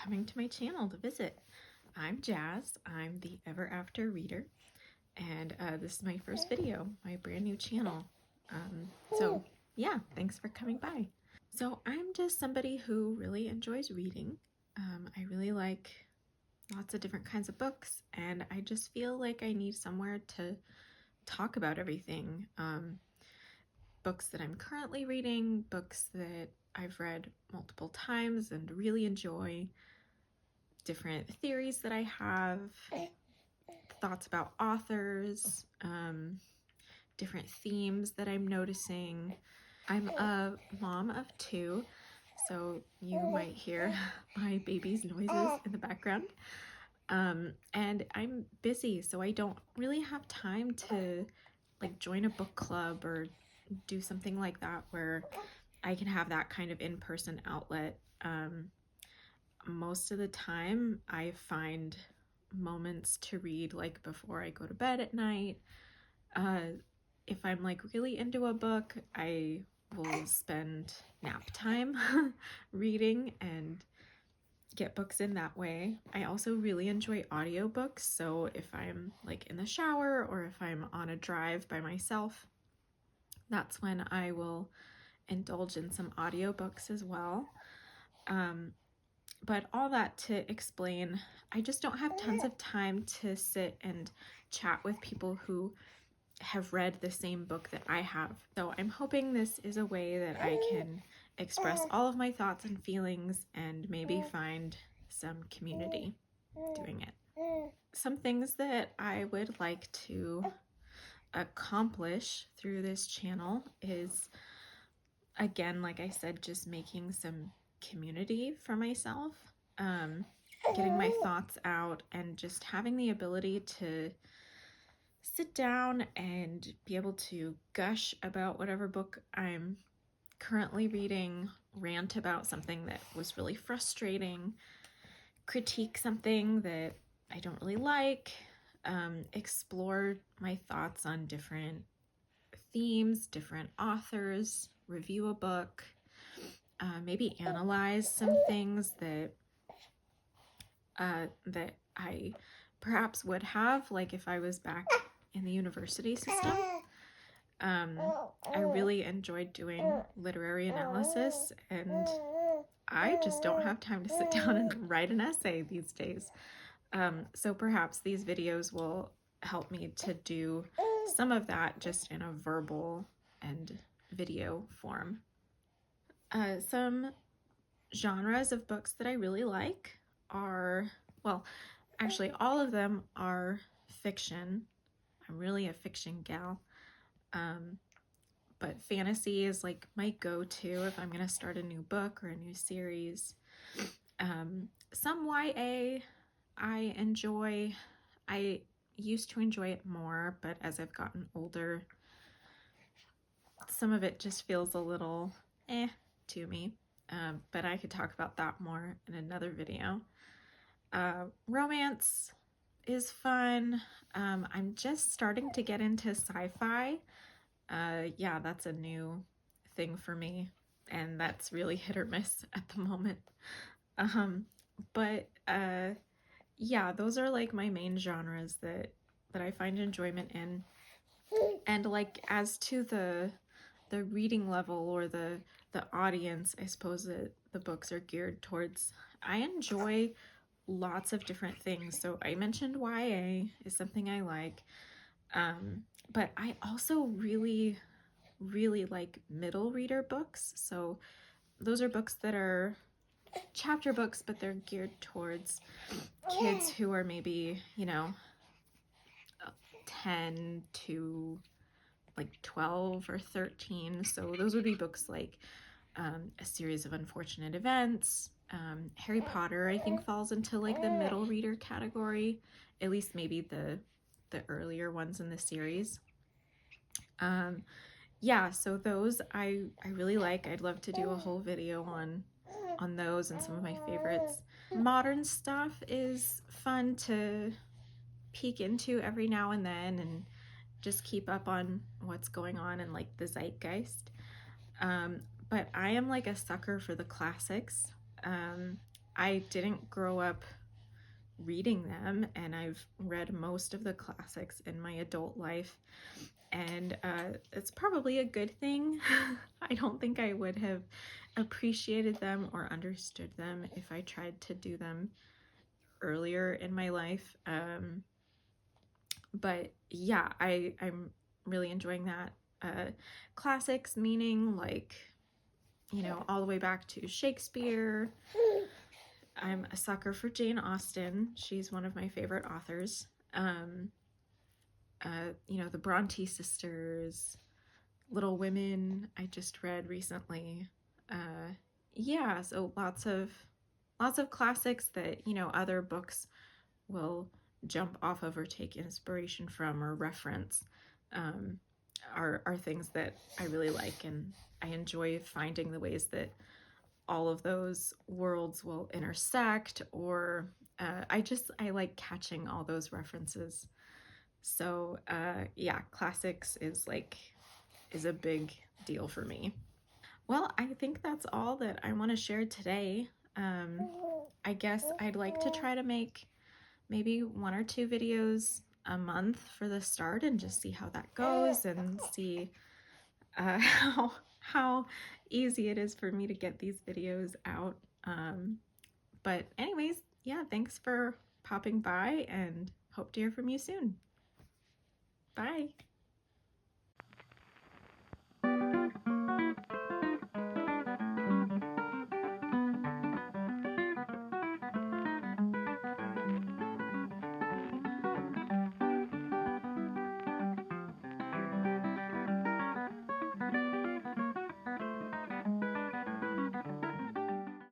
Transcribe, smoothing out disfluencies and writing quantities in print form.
coming to my channel to visit. I'm Jazz. I'm the Ever After Reader, and this is my first video, my brand new channel. So yeah, thanks for coming by. So I'm just somebody who really enjoys reading. I really like lots of different kinds of books, and I just feel like I need somewhere to talk about everything. Books that I'm currently reading, books that I've read multiple times and really enjoy, different theories that I have, thoughts about authors, different themes that I'm noticing. I'm a mom of two, so you might hear my baby's noises in the background. And I'm busy, so I don't really have time to like join a book club or do something like that where I can have that kind of in-person outlet. Most of the time I find moments to read like before I go to bed at night. If I'm like really into a book, I will spend nap time reading and get books in that way. I also really enjoy audiobooks, so if I'm like in the shower or if I'm on a drive by myself, that's when I will indulge in some audiobooks as well. But all that to explain, I just don't have tons of time to sit and chat with people who have read the same book that I have. So I'm hoping this is a way that I can express all of my thoughts and feelings and maybe find some community doing it. Some things that I would like to accomplish through this channel is, again, like I said, just making some community for myself, getting my thoughts out and just having the ability to sit down and be able to gush about whatever book I'm currently reading, rant about something that was really frustrating, critique something that I don't really like, explore my thoughts on different themes, different authors, review a book, maybe analyze some things that that I perhaps would have, like if I was back in the university system. I really enjoyed doing literary analysis, and I just don't have time to sit down and write an essay these days. So perhaps these videos will help me to do some of that just in a verbal and video form. Some genres of books that I really like are, well, actually all of them are fiction. I'm really a fiction gal. But fantasy is like my go-to if I'm going to start a new book or a new series. Some YA I enjoy. I used to enjoy it more, but as I've gotten older, some of it just feels a little to me. But I could talk about that more in another video. Romance is fun. I'm just starting to get into sci-fi. Yeah, that's a new thing for me, and that's really hit or miss at the moment. But yeah, those are like my main genres that I find enjoyment in. And like as to the reading level or the audience, I suppose that the books are geared towards, I enjoy lots of different things. So I mentioned YA is something I like, but I also really like middle reader books. So those are books that are chapter books, but they're geared towards kids who are maybe, you know, 10 to like 12 or 13. So those would be books like A Series of Unfortunate Events. Harry Potter, I think, falls into like the middle reader category, at least maybe the earlier ones in the series. Yeah, so those I really like. I'd love to do a whole video on those and some of my favorites. Modern stuff is fun to peek into every now and then and just keep up on what's going on in like the zeitgeist. But I am like a sucker for the classics. I didn't grow up reading them, and I've read most of the classics in my adult life, and it's probably a good thing. I don't think I would have appreciated them or understood them if I tried to do them earlier in my life. But yeah, I'm really enjoying that. Classics meaning like, you know, all the way back to Shakespeare. I'm a sucker for Jane Austen. She's one of my favorite authors. You know, the Bronte sisters, Little Women, I just read recently. Yeah, so lots of classics that, you know, other books will jump off of or take inspiration from or reference, um, are things that I really like, and I enjoy finding the ways that all of those worlds will intersect, or I like catching all those references. So yeah, classics is a big deal for me. Well, I think that's all that I want to share today. Um, I guess I'd like to try to make maybe 1 or 2 videos a month for the start, and just see how that goes, and see how easy it is for me to get these videos out. But anyways, yeah, thanks for popping by, and hope to hear from you soon. Bye.